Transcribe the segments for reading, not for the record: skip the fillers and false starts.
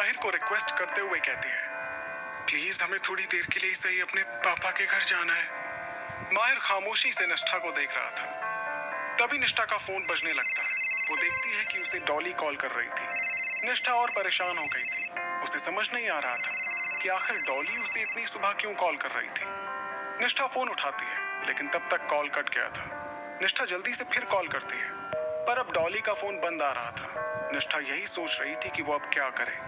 माहिर को रिक्वेस्ट करते हुए कहती है, प्लीज हमें थोड़ी देर के लिए सही अपने पापा के घर जाना है। माहिर खामोशी से निष्ठा को देख रहा था। तभी निष्ठा का फोन बजने लगता है। वो देखती है कि उसे डॉली कॉल कर रही थी। निष्ठा और परेशान हो गई थी। उसे समझ नहीं आ रहा था कि आखिर डॉली उसे इतनी सुबह क्यों कॉल कर रही थी। निष्ठा फोन उठाती है, लेकिन तब तक कॉल कट गया था। निष्ठा जल्दी से फिर कॉल करती है, पर अब डॉली का फोन बंद आ रहा था। निष्ठा यही सोच रही थी कि वो अब क्या करे।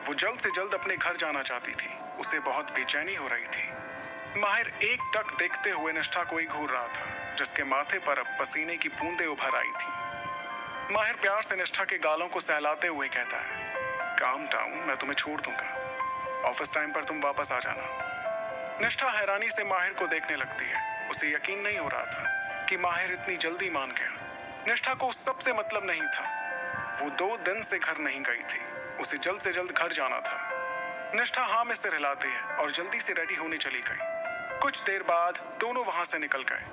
वो जल्द से जल्द अपने घर जाना चाहती थी। उसे बहुत बेचैनी हो रही थी। माहिर एक टक देखते हुए निष्ठा को ही घूर रहा था, जिसके माथे पर अब पसीने की बूंदें उभर आई थी। माहिर प्यार से निष्ठा के गालों को सहलाते हुए कहता है, काम डाउन, मैं तुम्हें छोड़ दूंगा। ऑफिस टाइम पर तुम वापस आ जाना। निष्ठा हैरानी से माहिर को देखने लगती है। उसे यकीन नहीं हो रहा था कि माहिर इतनी जल्दी मान गया। निष्ठा को उस सब से मतलब नहीं था। वो 2 दिन से घर नहीं गई थी। उसे जल्द से जल्द घर जाना था। निष्ठा हाँ में सिर हिलाती है और जल्दी से रेडी होने चली गई। कुछ देर बाद दोनों वहां से निकल गए।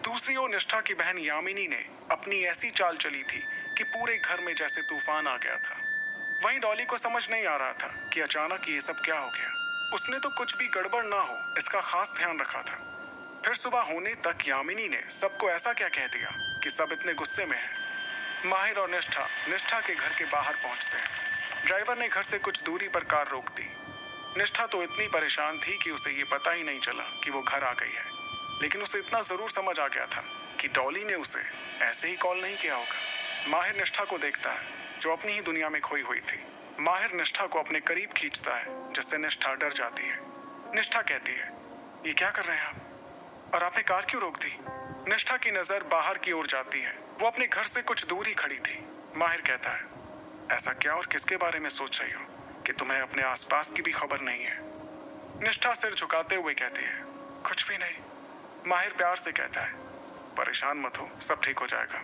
दूसरी ओर निष्ठा की बहन यामिनी ने अपनी ऐसी चाल चली थी कि पूरे घर में जैसे तूफान आ गया था। वहीं डॉली को समझ नहीं आ रहा था कि अचानक ये सब क्या हो गया। उसने तो कुछ भी गड़बड़ ना हो इसका खास ध्यान रखा था। फिर सुबह होने तक यामिनी ने सबको ऐसा क्या कह दिया कि सब इतने गुस्से में हैं। माहिर और निष्ठा के घर के बाहर पहुंचते हैं। ड्राइवर ने घर से कुछ दूरी पर कार रोक दी। निष्ठा तो इतनी परेशान थी कि उसे ये पता ही नहीं चला कि वो घर आ गई है। लेकिन उसे इतना जरूर समझ आ गया था कि डॉली ने उसे ऐसे ही कॉल नहीं किया होगा। माहिर निष्ठा को देखता है, जो अपनी ही दुनिया में खोई हुई थी। माहिर निष्ठा को अपने करीब खींचता है, जिससे निष्ठा डर जाती है। निष्ठा कहती है, ये क्या कर रहे हैं आप? और आपने कार क्यों रोक दी? निष्ठा की नजर बाहर की ओर जाती है। वो अपने घर से कुछ दूर ही खड़ी थी। माहिर कहता है, ऐसा क्या और किसके बारे में सोच रही हो कि तुम्हें अपने आसपास की भी खबर नहीं है? निष्ठा सिर झुकाते हुए कहती है, कुछ भी नहीं। माहिर प्यार से कहता है, परेशान मत हो, सब ठीक हो जाएगा।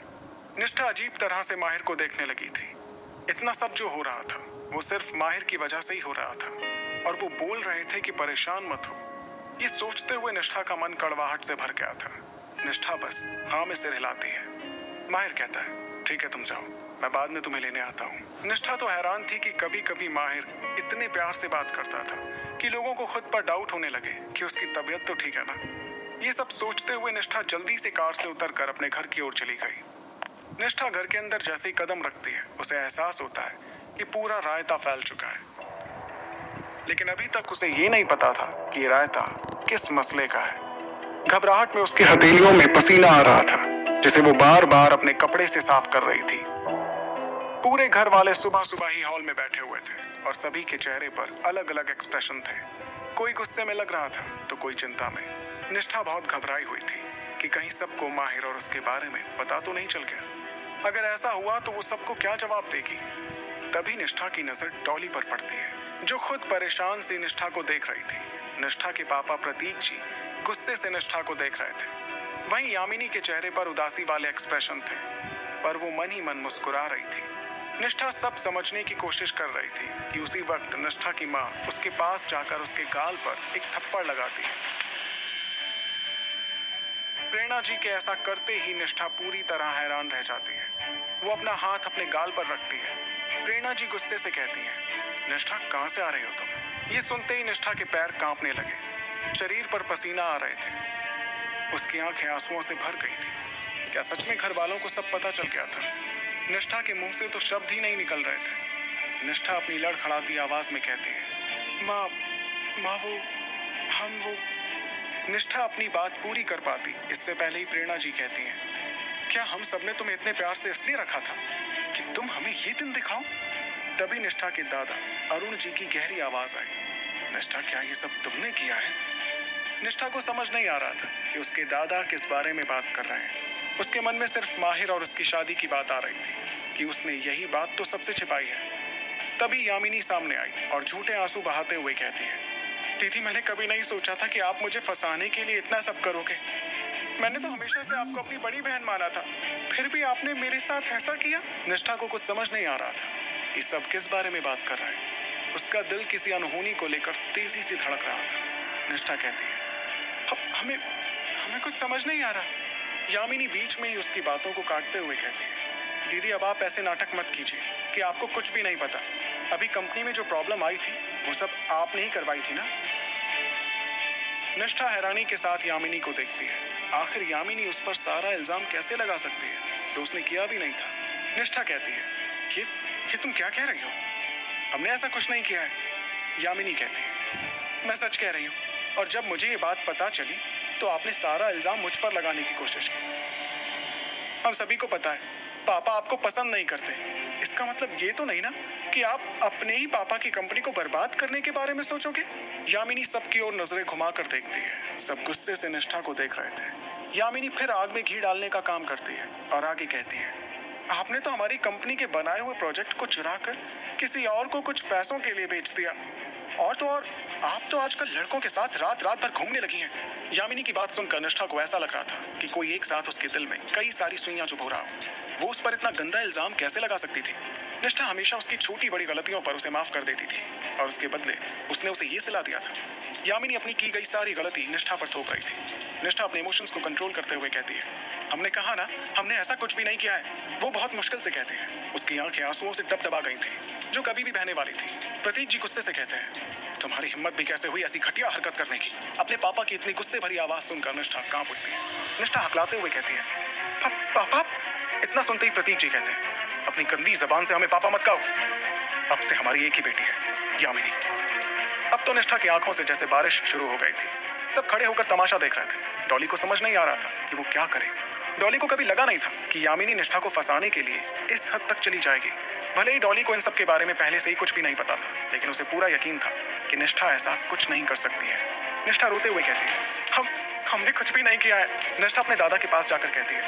निष्ठा अजीब तरह से माहिर को देखने लगी थी। इतना सब जो हो रहा था वो सिर्फ माहिर की वजह से ही हो रहा था, और वो बोल रहे थे कि परेशान मत हो। ये सोचते हुए निष्ठा का मन कड़वाहट से भर गया था। निष्ठा बस हाँ में सिर हिलाती है। माहिर कहता है, ठीक है तुम जाओ, मैं बाद में तुम्हें लेने आता हूँ। निष्ठा तो हैरान थी कि कभी कभी माहिर इतने प्यार से बात करता था कि लोगों को खुद पर डाउट होने लगे कि उसकी तबीयत तो ठीक है ना। ये सब सोचते हुए निष्ठा जल्दी से कार से उतरकर अपने घर की ओर चली गई। निष्ठा घर के अंदर जैसे ही कदम रखती है, उसे एहसास होता है कि पूरा रायता फैल चुका है। लेकिन अभी तक उसे ये नहीं पता था कि ये रायता किस मसले का है। घबराहट में उसकी हथेलियों में पसीना आ रहा था, जिसे वो बार बार अपने कपड़े से साफ कर रही थी। पूरे घर वाले सुबह सुबह ही हॉल में बैठे हुए थे और सभी के चेहरे पर अलग अलग एक्सप्रेशन थे। कोई गुस्से में लग रहा था तो कोई चिंता में। निष्ठा बहुत घबराई हुई थी कि कहीं सबको माहिर और उसके बारे में पता तो नहीं चल गया। अगर ऐसा हुआ तो वो सबको क्या जवाब देगी। तभी निष्ठा की नजर डॉली पर पड़ती है, जो खुद परेशान सी निष्ठा को देख रही थी। निष्ठा के पापा प्रतीक जी गुस्से से निष्ठा को देख रहे थे। वहीं यामिनी के चेहरे पर उदासी वाले एक्सप्रेशन थे, पर वो मन ही मन मुस्कुरा रही थी। निष्ठा सब समझने की कोशिश कर रही थी कि उसी वक्त निष्ठा की माँ उसके पास जाकर उसके गाल पर एक थप्पड़ लगाती है। प्रेरणा जी के ऐसा करते ही निष्ठा पूरी तरह हैरान रह जाती है। वो अपना हाथ अपने गाल पर रखती है। प्रेरणा जी गुस्से से कहती हैं, निष्ठा कहाँ से आ रही हो तुम? ये सुनते ही निष्ठा के पैर कांपने लगे। शरीर पर पसीना आ रहे थे। उसकी आंखें आंसुओं से भर गई थी। क्या सच में घर वालों को सब पता चल गया था? निष्ठा के मुंह से तो शब्द ही नहीं निकल रहे थे। निष्ठा अपनी लड़खड़ाती आवाज में कहती है, माँ माँ वो निष्ठा अपनी बात पूरी कर पाती इससे पहले ही प्रेरणा जी कहती हैं, क्या हम सबने तुम्हें इतने प्यार से इसलिए रखा था कि तुम हमें ये दिन दिखाओ? तभी निष्ठा के दादा अरुण जी की गहरी आवाज आई, निष्ठा क्या ये सब तुमने किया है? निष्ठा को समझ नहीं आ रहा था कि उसके दादा किस बारे में बात कर रहे हैं। उसके मन में सिर्फ माहिर और उसकी शादी की बात आ रही थी कि उसने यही बात तो सबसे छिपाई है। तभी यामिनी सामने आई और झूठे आंसू बहाते हुए कहती है, दीदी मैंने कभी नहीं सोचा था कि आप मुझे फंसाने के लिए इतना सब करोगे। मैंने तो हमेशा से आपको अपनी बड़ी बहन माना था, फिर भी आपने मेरे साथ ऐसा किया। निष्ठा को कुछ समझ नहीं आ रहा था ये सब किस बारे में बात कर रहा है। उसका दिल किसी अनहोनी को लेकर तेजी से धड़क रहा था। निष्ठा कहती है, हमें कुछ समझ नहीं आ रहा। यामिनी बीच में ही उसकी बातों को काटते हुए कहती है, दीदी अब आप ऐसे नाटक मत कीजिए कि आपको कुछ भी नहीं पता। अभी कंपनी में जो प्रॉब्लम आई थी वो सब आपने ही करवाई थी ना? निष्ठा हैरानी के साथ यामिनी को देखती है। आखिर यामिनी उस पर सारा इल्जाम कैसे लगा सकती है जो उसने किया भी नहीं था? निष्ठा कहती है, ये तुम क्या कह रही हो? हमने ऐसा कुछ नहीं किया है। यामिनी कहती है, मैं सच कह रही हूँ, और जब मुझे ये बात पता चली तो आपने सारा इल्जाम मुझ पर लगाने की कोशिश की। हम सभी को पता है पापा आपको पसंद नहीं करते। इसका मतलब ये तो नहीं ना कि आप अपने ही पापा की कंपनी को बर्बाद करने के बारे में सोचोगे? यामिनी सबकी ओर नजरें घुमाकर देखती है। सब गुस्से से निष्ठा को देख रहे थे। यामिनी फिर आग में घी डालने का काम करती है और आगे कहती है, आपने तो हमारी कंपनी के बनाए हुए प्रोजेक्ट को चुरा कर किसी और को कुछ पैसों के लिए बेच दिया। और तो और आप तो आजकल लड़कों के साथ रात रात भर घूमने लगी हैं। यामिनी की बात सुनकर निष्ठा को ऐसा लग रहा था कि कोई एक साथ उसके दिल में कई सारी सुइयां चुभो रहा हो। वो उस पर इतना गंदा इल्जाम कैसे लगा सकती थी? निष्ठा हमेशा उसकी छोटी बड़ी गलतियों पर उसे माफ कर देती थी और उसके बदले उसने उसे ये सिला दिया था। यामिनी अपनी की गई सारी गलती निष्ठा पर थोप रही थी। निष्ठा अपने इमोशंस को कंट्रोल करते हुए कहती है, हमने कहा ना, हमने ऐसा कुछ भी नहीं किया है। वो बहुत मुश्किल से कहते हैं। उसकी आंखें आंसुओं से डबडबा गई थी जो कभी भी बहने वाली थी। प्रतीक जी गुस्से से कहते हैं, तुम्हारी हिम्मत भी कैसे हुई ऐसी घटिया हरकत करने की? अपने पापा की इतनी गुस्से भरी आवाज सुनकर निष्ठा कांप उठती है। निष्ठा हकलाते हुए कहती है, पापा? इतना सुनते ही प्रतीक जी कहते हैं, अपनी गंदी जबान से हमें पापा मत कहो। अब से हमारी एक ही बेटी है, यामिनी। अब तो निष्ठा की आंखों से जैसे बारिश शुरू हो गई थी। सब खड़े होकर तमाशा देख रहे थे। डॉली को समझ नहीं आ रहा था कि वो क्या करे। डॉली को कभी लगा नहीं था कि यामिनी निष्ठा को फंसाने के लिए इस हद तक चली जाएगी। भले ही डॉली को इन सब के बारे में पहले से ही कुछ भी नहीं पता था, लेकिन उसे पूरा यकीन था कि निष्ठा ऐसा कुछ नहीं कर सकती है। निष्ठा रोते हुए कहती है, हमने कुछ भी नहीं किया है। निष्ठा अपने दादा के पास जाकर कहती है,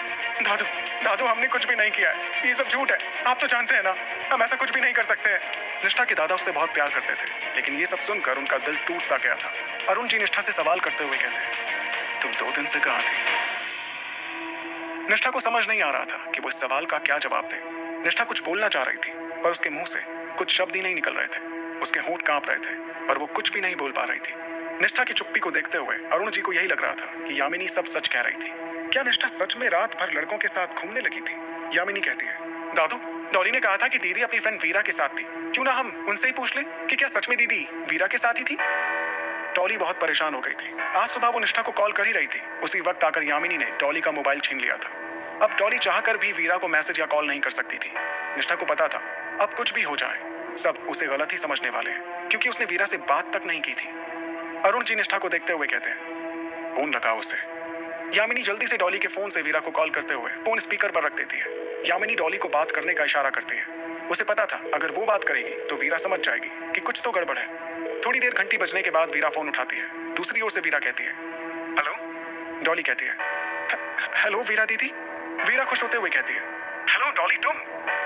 दादू हमने कुछ भी नहीं किया है, ये सब झूठ है। आप तो जानते हैं ना, हम ऐसा कुछ भी नहीं कर सकते हैं। निष्ठा के दादा उससे बहुत प्यार करते थे, लेकिन ये सब सुनकर उनका दिल टूट सा गया था। अरुण जी निष्ठा से सवाल करते हुए कहते हैं, तुम 2 दिन से कहाँ थी? निष्ठा को समझ नहीं आ रहा था कि वो इस सवाल का क्या जवाब दे। निष्ठा कुछ बोलना चाह रही थी पर उसके मुंह से कुछ शब्द ही नहीं निकल रहे थे। उसके होंठ कांप रहे थे पर वो कुछ भी नहीं बोल पा रही थी। निष्ठा की चुप्पी को देखते हुए अरुण जी को यही लग रहा था कि यामिनी सब सच कह रही थी। क्या निष्ठा सच में रात भर लड़कों के साथ घूमने लगी थी? यामिनी कहती है, दादू, डॉली ने कहा था कि दीदी अपनी फ्रेंड वीरा के साथ थी। क्यों ना हम उनसे ही पूछ लें कि क्या सच में दीदी वीरा के साथ ही थी? डॉली बहुत परेशान हो गई थी। आज सुबह वो निष्ठा को कॉल कर ही रही थी। उसी वक्त आकर यामिनी ने डॉली का मोबाइल छीन लिया था। अब डॉली चाहकर भी वीरा को मैसेज या कॉल नहीं कर सकती थी। निष्ठा को पता था अब कुछ भी हो जाए सब उसे गलत ही समझने वाले हैं, क्योंकि उसने वीरा से बात तक नहीं की थी। अरुण जी निष्ठा को देखते हुए कहते हैं, फोन लगाओ उसे। यामिनी जल्दी से डॉली के फोन से वीरा को कॉल करते हुए फोन स्पीकर पर रख देती है। यामिनी डॉली को बात करने का इशारा करती है। उसे पता था अगर वो बात करेगी तो वीरा समझ जाएगी कि कुछ तो गड़बड़ है। थोड़ी देर घंटी बजने के बाद वीरा फोन उठाती है। दूसरी ओर से वीरा कहती है, हेलो। डॉली कहती है, हेलो वीरा दीदी। वीरा खुश होते हुए कहती है, हेलो डॉली, तुम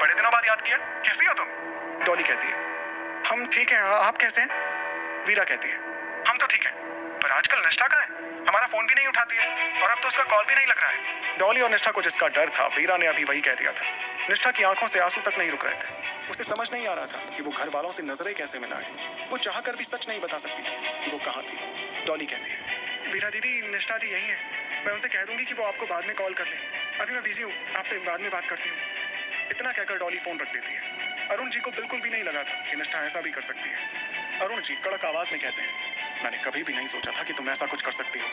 बड़े दिनों बाद याद किया, कैसी हो तुम? डॉली कहती है, हम ठीक हैं, आप कैसे हैं? वीरा कहती है, हम तो ठीक हैं, पर आजकल निष्ठा कहाँ है? हमारा फोन भी नहीं उठाती है और अब तो उसका कॉल भी नहीं लग रहा है। डॉली और निष्ठा को जिसका डर था वीरा ने अभी वही कह दिया था। निष्ठा की आंखों से आंसू तक नहीं रुक रहे थे। उसे समझ नहीं आ रहा था कि वो घर वालों से नजरें कैसे मिलाए। वो चाहकर भी सच नहीं बता सकती थी कि वो कहाँ थी। डॉली कहती है, वीरा दीदी निष्ठा दी यही है, मैं उनसे कह दूंगी कि वो आपको बाद में कॉल कर ले। अभी मैं बिजी हूँ, आपसे बाद में बात करती हूँ। इतना कहकर डॉली फोन रख देती है। अरुण जी को बिल्कुल भी नहीं लगा था कि निष्ठा ऐसा भी कर सकती है। अरुण जी कड़क आवाज में कहते हैं, मैंने कभी भी नहीं सोचा था कि तुम ऐसा कुछ कर सकती हो।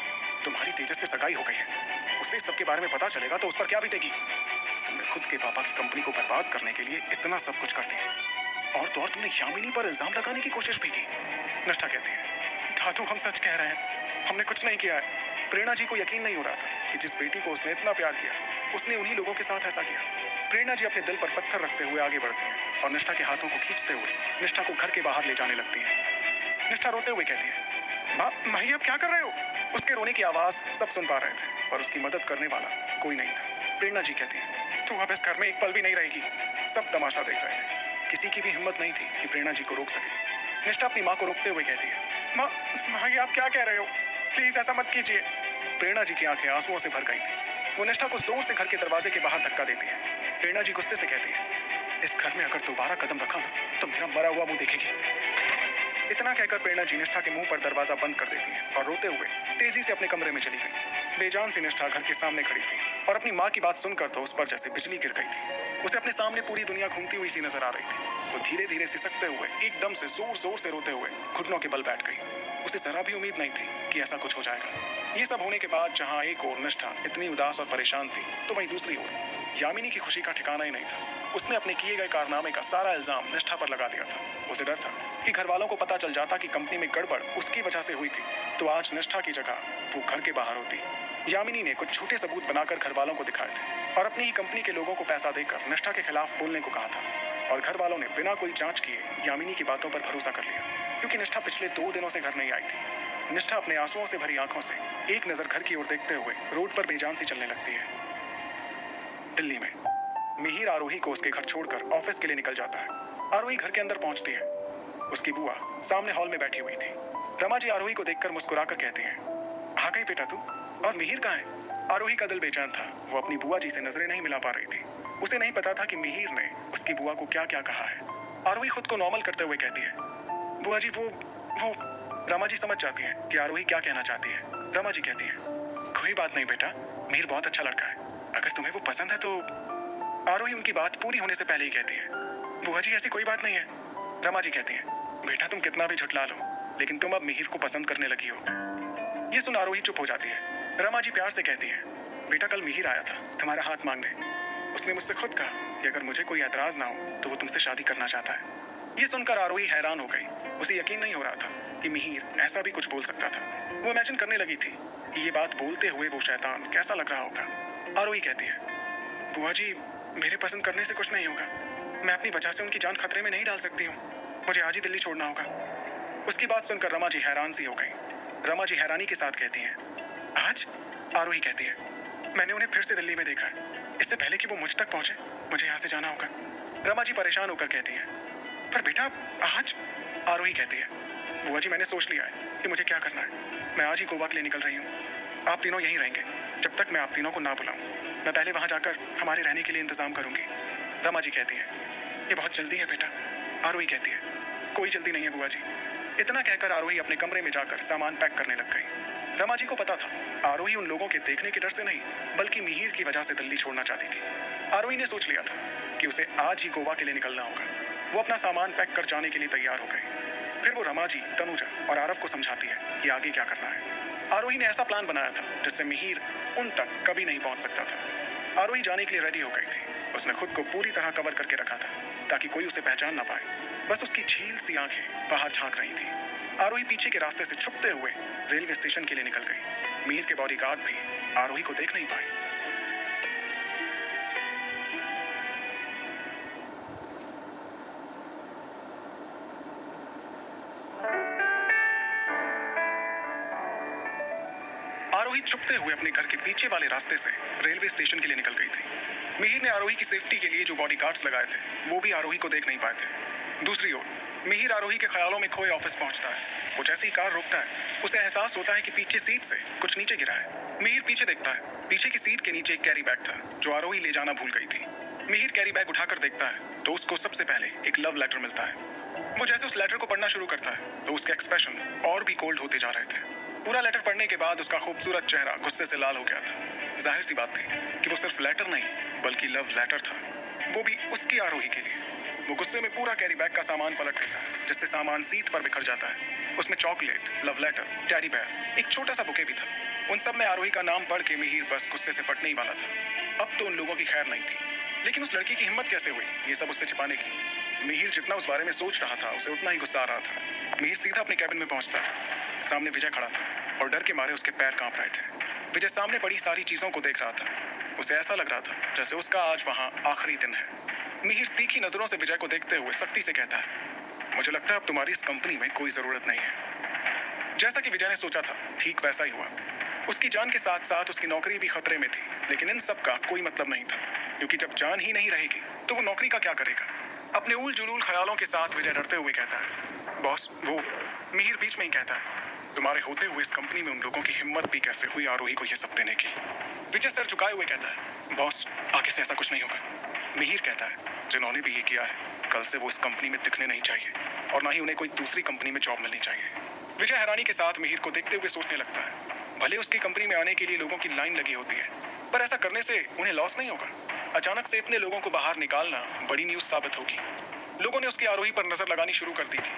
तुम्हारी तेजस से सगाई हो गई है, उसे सबके बारे में पता चलेगा तो उस पर क्या बीतेगी? तुमने खुद के पापा की कंपनी को बर्बाद करने के लिए इतना सब कुछ करती है और तो और तुमने यामिनी पर इल्जाम लगाने की कोशिश भी की। निष्ठा कहती है, दादू हम सच कह रहे हैं, हमने कुछ नहीं किया है। प्रेरणा जी को यकीन नहीं हो रहा था कि जिस बेटी को उसने इतना प्यार किया उसने उन्हीं लोगों के साथ ऐसा किया। प्रेरणा जी अपने दिल पर पत्थर रखते हुए आगे बढ़ती हैं और निष्ठा के हाथों को खींचते हुए निष्ठा को घर के बाहर ले जाने लगती है। निष्ठा रोते हुए कहती है, माँ ये आप क्या कर रहे हो? उसके रोने की आवाज सब सुन पा रहे थे पर उसकी मदद करने वाला कोई नहीं था। प्रेरणा जी कहती है, तू अब इस घर में एक पल भी नहीं रहेगी। सब तमाशा देख रहे थे, किसी की भी हिम्मत नहीं थी कि प्रेरणा जी को रोक सके। निष्ठा अपनी माँ को रोकते हुए कहती है, माँ ये आप क्या कह रहे हो? प्लीज ऐसा मत कीजिए। प्रेरणा जी की आंखें आंसुओं से भर गई थी। वो निष्ठा को जोर से घर के दरवाजे के बाहर धक्का देती है। प्रेरणा जी गुस्से से कहती है, इस घर में अगर दोबारा कदम रखा ना तो मेरा मरा हुआ मुंह देखेगी। इतना कहकर प्रेरणा जी निष्ठा के मुंह पर दरवाजा बंद कर देती है और रोते हुए तेजी से अपने कमरे में चली गई। बेजान सी निष्ठा घर के सामने खड़ी थी और अपनी माँ की बात सुनकर तो उस पर जैसे बिजली गिर गई थी। उसे अपने सामने पूरी दुनिया घूमती हुई सी नजर आ रही थी। वो धीरे धीरे सिसकते हुए, एकदम से जोर जोर से रोते हुए घुटनों के बल बैठ गई। उसे जरा भी उम्मीद नहीं थी कि ऐसा कुछ हो जाएगा। ये सब होने के बाद जहाँ एक ओर निष्ठा इतनी उदास और परेशान थी, तो वहीं दूसरी ओर यामिनी की खुशी का ठिकाना ही नहीं था। उसने अपने किए गए कारनामे का सारा इल्जाम निष्ठा पर लगा दिया था। उसे डर था कि घर वालों को पता चल जाता कि कंपनी में गड़बड़ उसकी वजह से हुई थी, तो आज निष्ठा की जगह वो घर के बाहर होती। यामिनी ने कुछ झूठे सबूत बनाकर घर वालों को दिखाए थे और अपनी ही कंपनी के लोगों को पैसा देकर निष्ठा के खिलाफ बोलने को कहा था। और घर वालों ने बिना कोई जांच किए यामिनी की बातों पर भरोसा कर लिया, क्योंकि निष्ठा पिछले 2 दिनों से घर नहीं आई थी। निष्ठा अपने आंसुओं से भरी आंखों से एक नजर घर की ओर देखते हुए रोड पर बेजान सी चलने लगती है। दिल्ली में मिहिर आरोही को उसके घर छोड़कर ऑफिस के लिए निकल जाता है। आरोही घर के अंदर पहुंचती है। उसकी बुआ सामने हॉल में बैठी हुई थी। रमा जी आरोही को देखकर मुस्कुराकर कहती हैं, आ गई बेटा तू, और मिहिर कहाँ है? आरोही का दिल बेचैन था। वो अपनी बुआ जी से नजरें नहीं मिला पा रही थी। उसे नहीं पता था कि मिहिर ने उसकी बुआ को क्या क्या कहा है। आरोही खुद को नॉर्मल करते हुए कहती है, बुआ जी वो रमा जी समझ जाती है कि आरोही क्या कहना चाहती है। रमा जी कहती है, कोई बात नहीं बेटा, मिहिर बहुत अच्छा लड़का है, अगर तुम्हें वो पसंद है तो। आरोही उनकी बात पूरी होने से पहले ही कहती है, बुआ जी ऐसी कोई बात नहीं है। रमा जी कहती है, बेटा तुम कितना भी झुठला लो, लेकिन तुम अब मिहिर को पसंद करने लगी हो। ये सुन आरोही चुप हो जाती है। रमा जी प्यार से कहती है, बेटा कल मिहिर आया था तुम्हारा हाथ मांगने। उसने मुझसे खुद कहा कि अगर मुझे कोई एतराज ना हो तो वो तुमसे शादी करना चाहता है। ये सुनकर आरोही हैरान हो गई। उसे यकीन नहीं हो रहा था कि मिहिर ऐसा भी कुछ बोल सकता था। वो इमेजिन करने लगी थी कि ये बात बोलते हुए वो शैतान कैसा लग रहा होगा। आरोही कहती है, बुआ जी मेरे पसंद करने से कुछ नहीं होगा, मैं अपनी वजह से उनकी जान खतरे में नहीं डाल सकती हूँ, मुझे आज ही दिल्ली छोड़ना होगा। उसकी बात सुनकर रमा जी हैरान सी हो गई। रमा जी हैरानी के साथ कहती हैं, आज? आरोही कहती है, मैंने उन्हें फिर से दिल्ली में देखा है, इससे पहले कि वो मुझ तक पहुंचे मुझे यहाँ से जाना होगा। रमा जी परेशान होकर कहती है, पर बेटा आज? आरोही कहती है, बुआ जी मैंने सोच लिया है कि मुझे क्या करना है, मैं आज ही गोवा के लिए निकल रही हूँ। आप तीनों यहीं रहेंगे जब तक मैं आप तीनों को ना बुलाऊं। मैं पहले वहाँ जाकर हमारे रहने के लिए इंतजाम करूंगी। रमा जी कहती है, ये बहुत जल्दी है बेटा। आरोही कहती है, कोई जल्दी नहीं है बुआ जी। इतना कहकर आरोही अपने कमरे में जाकर सामान पैक करने लग गई। रमा जी को पता था आरोही उन लोगों के देखने के डर से नहीं, बल्कि मिहिर की वजह से दिल्ली छोड़ना चाहती थी। आरोही ने सोच लिया था कि उसे आज ही गोवा के लिए निकलना होगा। वो अपना सामान पैक कर जाने के लिए तैयार हो गई। फिर वो रमा जी, तनुजा और आरव को समझाती है कि आगे क्या करना है। आरोही ने ऐसा प्लान बनाया था जिससे मिहिर उन तक कभी नहीं पहुंच सकता था। आरोही जाने के लिए रेडी हो गई थी। उसने खुद को पूरी तरह कवर करके रखा था ताकि कोई उसे पहचान ना पाए। बस उसकी झील सी आंखें बाहर झांक रही थी। आरोही पीछे के रास्ते से छुपते हुए रेलवे स्टेशन के लिए निकल गई। मिहिर के बॉडीगार्ड भी आरोही को देख नहीं पाए। आरोही छुपते हुए अपने घर के पीछे वाले रास्ते से रेलवे स्टेशन के लिए निकल गई थी। मिहिर ने आरोही की सेफ्टी के लिए जो बॉडीगार्ड्स लगाए थे वो भी आरोही को देख नहीं पाए थे। दूसरी ओर मिहिर आरोही के ख्यालों में खोए ऑफिस पहुंचता है। वो जैसे ही कार रुकता है उसे एहसास होता है कि पीछे सीट से कुछ नीचे गिरा है। मिहिर पीछे देखता है। पीछे की सीट के नीचे एक कैरी बैग था जो आरोही ले जाना भूल गई थी। मिहिर कैरी बैग उठाकर देखता है तो उसको सबसे पहले एक लव लेटर मिलता है। वो जैसे उस लेटर को पढ़ना शुरू करता है तो उसके एक्सप्रेशन और भी कोल्ड होते जा रहे थे। पूरा लेटर पढ़ने के बाद उसका खूबसूरत चेहरा गुस्से से लाल हो गया था। जाहिर सी बात थी कि वो सिर्फ लेटर नहीं बल्कि लव लेटर था, वो भी उसकी आरोही के लिए। वो गुस्से में पूरा कैरी बैग का सामान पलट देता है जिससे सामान सीट पर बिखर जाता है। उसमें chocolate, love letter, teddy bear, एक छोटा सा बुके भी था। उन सब में आरोही का नाम पढ़ के मिहिर बस गुस्से से फटने ही वाला था। अब तो उन लोगों की खैर नहीं थी, लेकिन उस लड़की की हिम्मत कैसे हुई ये सब उससे छिपाने की। मिहिर जितना उस बारे में सोच रहा था उसे उतना ही गुस्सा आ रहा था। मिहिर सीधा अपने कैबिन में पहुंचता है। सामने विजय खड़ा था और डर के मारे उसके पैर कांप रहे थे। विजय सामने पड़ी सारी चीजों को देख रहा था। उसे ऐसा लग रहा था जैसे उसका आज वहां आखिरी दिन है। मिहिर तीखी नजरों से विजय को देखते हुए सख्ती से कहता है, मुझे लगता है अब तुम्हारी इस कंपनी में कोई जरूरत नहीं है। जैसा कि विजय ने सोचा था ठीक वैसा ही हुआ। उसकी जान के साथ साथ उसकी नौकरी भी खतरे में थी, लेकिन इन सब का कोई मतलब नहीं था, क्योंकि जब जान ही नहीं रहेगी तो वो नौकरी का क्या करेगा। अपने उल जुलूल ख्यालों के साथ विजय डरते हुए कहता है, बॉस वो। मिहिर बीच में ही कहता है, तुम्हारे होते हुए इस कंपनी में उन लोगों की हिम्मत भी कैसे हुई आरोही को ये सब देने की। विजय सर झुकाए हुए कहता है, बॉस आगे से ऐसा कुछ नहीं होगा। मिहिर कहता है, जिन्होंने भी ये किया है कल से वो इस कंपनी में दिखने नहीं चाहिए और ना ही उन्हें कोई दूसरी कंपनी में जॉब मिलनी चाहिए। विजय हैरानी के साथ मिहिर को देखते हुए सोचने लगता है, भले उसकी कंपनी में आने के लिए लोगों की लाइन लगी होती है, पर ऐसा करने से उन्हें लॉस नहीं होगा। अचानक से इतने लोगों को बाहर निकालना बड़ी न्यूज साबित होगी। लोगों ने उसकी आरोही पर नजर लगानी शुरू कर दी थी।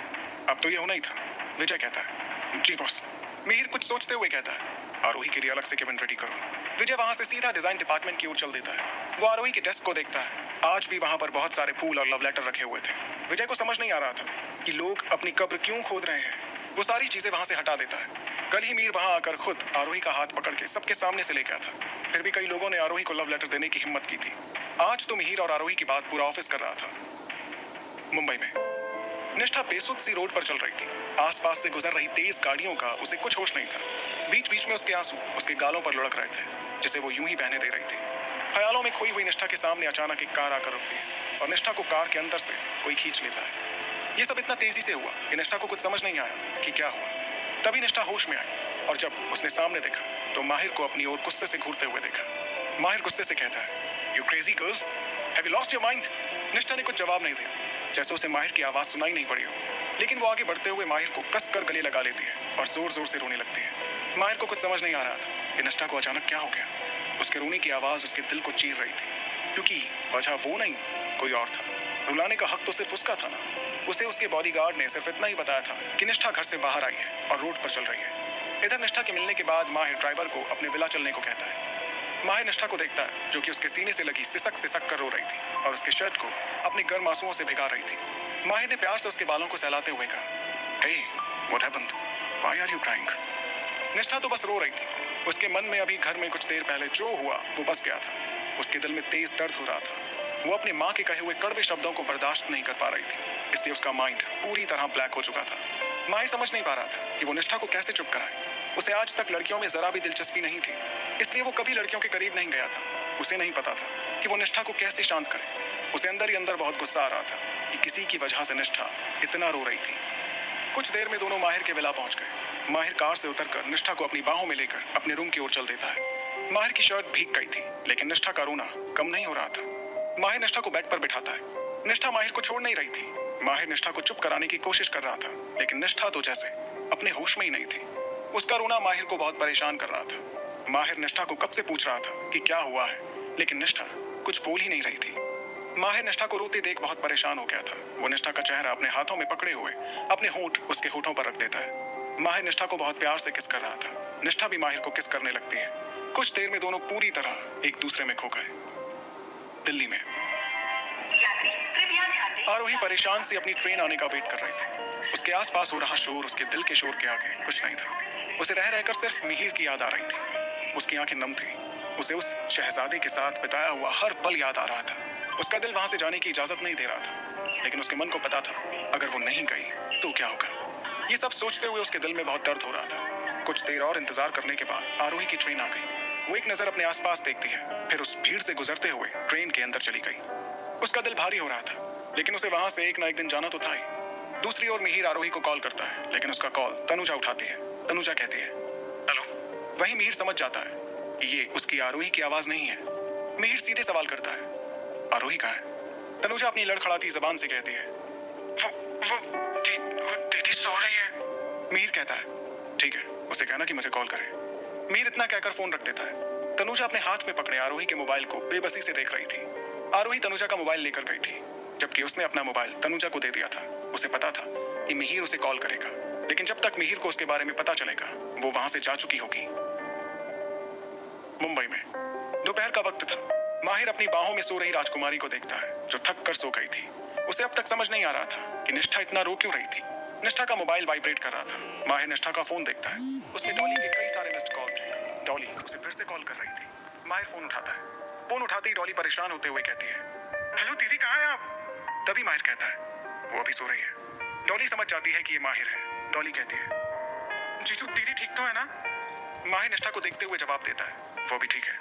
अब तो ये होना ही था। विजय कहता है, जी बॉस। मिहिर कुछ सोचते हुए कहता है, आरोही के लिए अलग से केबिन रेडी करो। विजय वहां से सीधा डिजाइन डिपार्टमेंट की ओर चल देता है। वो आरोही के डेस्क को देखता है। आज भी वहां पर बहुत सारे फूल और लव लेटर रखे हुए थे। विजय को समझ नहीं आ रहा था कि लोग अपनी कब्र क्यों खोद रहे हैं। वो सारी चीजें वहां से हटा देता है। कल ही मिहिर वहां आकर खुद आरोही का हाथ पकड़ के सबके सामने से ले गया था। फिर भी कई लोगों ने आरोही को लव लेटर देने की हिम्मत की थी। आज तो मिहिर और आरोही की बात पूरा ऑफिस कर रहा था। मुंबई में निष्ठा बेसुध सी रोड पर चल रही थी। आसपास से गुजर रही तेज गाड़ियों का उसे कुछ होश नहीं था। बीच बीच में उसके आंसू उसके गालों पर लुढ़क रहे थे, जिसे वो यूं ही बहने दे रही थी। ख्यालों में खोई हुई निष्ठा के सामने अचानक एक कार आकर रुकती है और निष्ठा को कार के अंदर से कोई खींच लेता है। ये सब इतना तेजी से हुआ कि निष्ठा को कुछ समझ नहीं आया कि क्या हुआ। तभी निष्ठा होश में आई और जब उसने सामने देखा तो माहिर को अपनी ओर गुस्से से घूरते हुए देखा। माहिर गुस्से से कहता है, you crazy girl, have you lost your mind? निष्ठा ने कुछ जवाब नहीं दिया, जैसे उसे माहिर की आवाज सुनाई नहीं पड़ी हो। लेकिन वो आगे बढ़ते हुए माहिर को कसकर गले लगा लेती है और जोर जोर से रोने लगती है। माहिर को कुछ समझ नहीं आ रहा था कि निष्ठा को अचानक क्या हो गया। उसके रोने की आवाज उसके दिल को चीर रही थी, क्योंकि वजह वो नहीं कोई और था। रुलाने का हक तो सिर्फ उसका था ना। उसे उसके बॉडीगार्ड ने सिर्फ इतना ही बताया था कि निष्ठा घर से बाहर आई है और रोड पर चल रही है। इधर निष्ठा के मिलने के बाद माहिर ड्राइवर को अपने विला चलने को कहता है। माहिर निष्ठा को देखता है, जो कि उसके सीने से लगी सिसक सिसक कर रो रही थी और उसके शर्ट को अपने गर्म आंसुओं से भिगा रही थी। माहिर ने प्यार से उसके बालों को सहलाते हुए कहा, hey, what happened? Why are you crying? Nishtha तो बस रो रही थी। उसके मन में अभी घर में कुछ देर पहले जो हुआ वो बस गया था। उसके दिल में तेज दर्द हो रहा था। वो अपनी माँ के कहे हुए कड़वे शब्दों को बर्दाश्त नहीं कर पा रही थी, इसलिए उसका माइंड पूरी तरह ब्लैक हो चुका था। माहिर समझ नहीं पा रहा था कि वो निष्ठा को कैसे चुप कराए। उसे आज तक लड़कियों में जरा भी दिलचस्पी नहीं थी, इसलिए वो कभी लड़कियों के करीब नहीं गया था। उसे नहीं पता था कि वो निष्ठा को कैसे शांत करे। उसे अंदर ही अंदर बहुत गुस्सा आ रहा था कि किसी की वजह से निष्ठा इतना रो रही थी। कुछ देर में दोनों माहिर के विला पहुंच गए। माहिर कार से उतरकर निष्ठा को अपनी बाहों में लेकर अपने रूम की ओर चल देता है। माहिर की शर्ट भीग गई थी, लेकिन निष्ठा का रोना कम नहीं हो रहा था। माहिर निष्ठा को बेड पर बिठाता है। निष्ठा माहिर को छोड़ नहीं रही थी। माहिर निष्ठा को चुप कराने की कोशिश कर रहा था, लेकिन निष्ठा तो जैसे अपने होश में ही नहीं थी। उसका रोना माहिर को बहुत परेशान कर रहा था। माहिर निष्ठा को कब से पूछ रहा था कि क्या हुआ है, लेकिन निष्ठा कुछ बोल ही नहीं रही थी। माहिर निष्ठा को रोते देख बहुत परेशान हो गया था। वो निष्ठा का चेहरा अपने हाथों में पकड़े हुए अपने होंठ उसके होठों पर रख देता है। माहिर निष्ठा को बहुत प्यार से किस कर रहा था। निष्ठा भी माहिर को किस करने लगती है। कुछ देर में दोनों पूरी तरह एक दूसरे में खो गए। दिल्ली में आरोही परेशान सी अपनी ट्रेन आने का वेट कर रही थी। उसके आसपास हो रहा शोर उसके दिल के शोर के आगे कुछ नहीं था। उसे रह रहकर सिर्फ मिहिर की याद आ रही थी। उसकी आंखें नम थी। उसे उस शहजादे के साथ बिताया हुआ हर पल याद आ रहा था। उसका दिल वहां से जाने की इजाजत नहीं दे रहा था, लेकिन उसके मन को पता था अगर वो नहीं गई तो क्या होगा। ये सब सोचते हुए उसके दिल में बहुत दर्द हो रहा था। कुछ देर और इंतजार करने के बाद आरोही की ट्रेन आ गई। वो एक नजर अपने आसपास देखती है, फिर उस भीड़ से गुजरते हुए ट्रेन के अंदर चली गई। उसका दिल भारी हो रहा था, लेकिन उसे वहां से एक ना एक दिन जाना तो था ही। दूसरी ओर मिहिर आरोही को कॉल करता है, लेकिन उसका कॉल तनुजा उठाती है। तनुजा कहती है, हेलो। वही मिहिर समझ जाता है कि ये उसकी आरोही की आवाज नहीं है। मिहिर सीधे सवाल करता है, आरोही कहाँ है? तनुजा अपनी लड़खड़ाती जबान से कहती है, वो दीदी सो रही है। मिहिर कहता है, ठीक है, उसे कहना कि मुझे कॉल करे। मिहिर इतना कहकर फोन रख देता है। तनुजा अपने हाथ में पकड़े आरोही के मोबाइल को बेबसी से देख रही थी। आरोही तनुजा का मोबाइल लेकर गई थी, जबकि उसने अपना मोबाइल तनुजा को दे दिया था। उसे पता था कि मिहिर उसे कॉल करेगा, लेकिन जब तक मिहिर को उसके बारे में पता चलेगा वो वहां से जा चुकी होगी। मुंबई में दोपहर का वक्त था। माहिर अपनी बाहों में सो रही राजकुमारी को देखता है, जो थक कर सो गई थी। उसे अब तक समझ नहीं आ रहा था कि निष्ठा इतना रो क्यों रही थी। निष्ठा का मोबाइल वाइब्रेट कर रहा था। माहिर निष्ठा का फोन देखता है। उसने डॉली के कई सारे मिस्ड कॉल थे। डॉली उसे फिर से कॉल कर रही थी। माहिर फोन उठाता है। फोन उठाते ही डॉली परेशान होते हुए कहती है, हेलो दीदी, कहाँ हैं आप? तभी माहिर कहता है, वो अभी सो रही है। डॉली समझ जाती है कि ये माहिर है। डॉली कहती है, जीजू दीदी ठीक तो है ना? माहिर निष्ठा को देखते हुए जवाब देता है, वो भी ठीक है।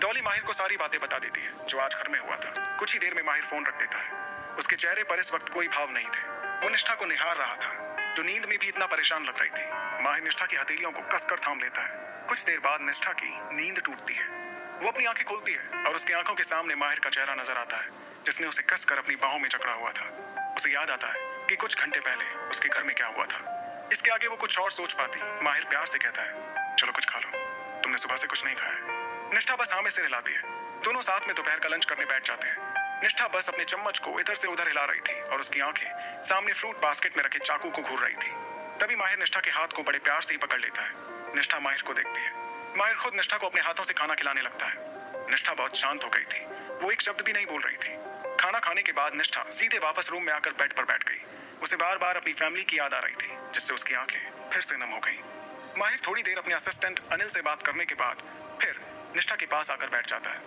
डॉली माहिर को सारी बातें बता देती है जो आज घर में हुआ था। कुछ ही देर में माहिर फोन रख देता है। उसके चेहरे पर इस वक्त कोई भाव नहीं थे। वो निष्ठा को निहार रहा था, जो नींद में भी इतना परेशान लग रही थी। माहिर निष्ठा की हथेलियों को कसकर थाम लेता है। कुछ देर बाद निष्ठा की नींद टूटती है। वो अपनी आंखें खोलती है और उसकी आंखों के सामने माहिर का चेहरा नजर आता है, जिसने उसे कसकर अपनी बाहों में जकड़ा हुआ था। उसे याद आता है कि कुछ घंटे पहले उसके घर में क्या हुआ था। इसके आगे वो कुछ और सोच पाती। माहिर प्यार से कहता है, चलो कुछ खा लो, तुमने सुबह से कुछ नहीं खाया। निष्ठा बस हाँ में सिर हिलाती है। दोनों साथ में दोपहर का लंच करने बैठ जाते हैं। निष्ठा बस अपने चम्मच को इधर से उधर हिला रही थी और उसकी आंखें सामने फ्रूट बास्केट में रखे चाकू को घूर रही थी। तभी माहिर निष्ठा के हाथ को बड़े प्यार से ही पकड़ लेता है। निष्ठा माहिर को देखती है। माहिर खुद निष्ठा को अपने हाथों से खाना खिलाने लगता है। निष्ठा बहुत शांत हो गई थी। वो एक शब्द भी नहीं बोल रही थी। खाना खाने के बाद निष्ठा सीधे वापस रूम में आकर बेड पर बैठ गई। उसे बार बार अपनी फैमिली की याद आ रही थी, जिससे उसकी आंखें फिर से नम हो गई। माहिर थोड़ी देर अपने असिस्टेंट अनिल से बात करने के बाद फिर निष्ठा के पास आकर बैठ जाता है।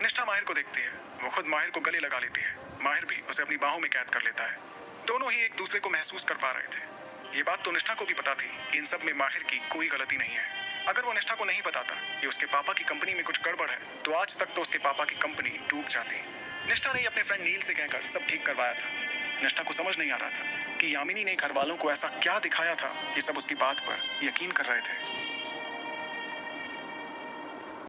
निष्ठा माहिर को देखती है। वो खुद माहिर को गले लगा लेती है। माहिर भी उसे अपनी बाहों में कैद कर लेता है। दोनों ही एक दूसरे को महसूस कर पा रहे थे। ये बात तो निष्ठा को भी पता थी कि इन सब में माहिर की कोई गलती नहीं है। अगर वो निष्ठा को नहीं बताता कि उसके पापा की कंपनी में कुछ गड़बड़ है, तो आज तक तो उसके पापा की कंपनी डूब जाती। निष्ठा ने अपने फ्रेंड नील से कहकर सब ठीक करवाया था। निष्ठा को समझ नहीं आ रहा था कि यामिनी ने घर वालों को ऐसा क्या दिखाया था कि सब उसकी बात पर यकीन कर रहे थे।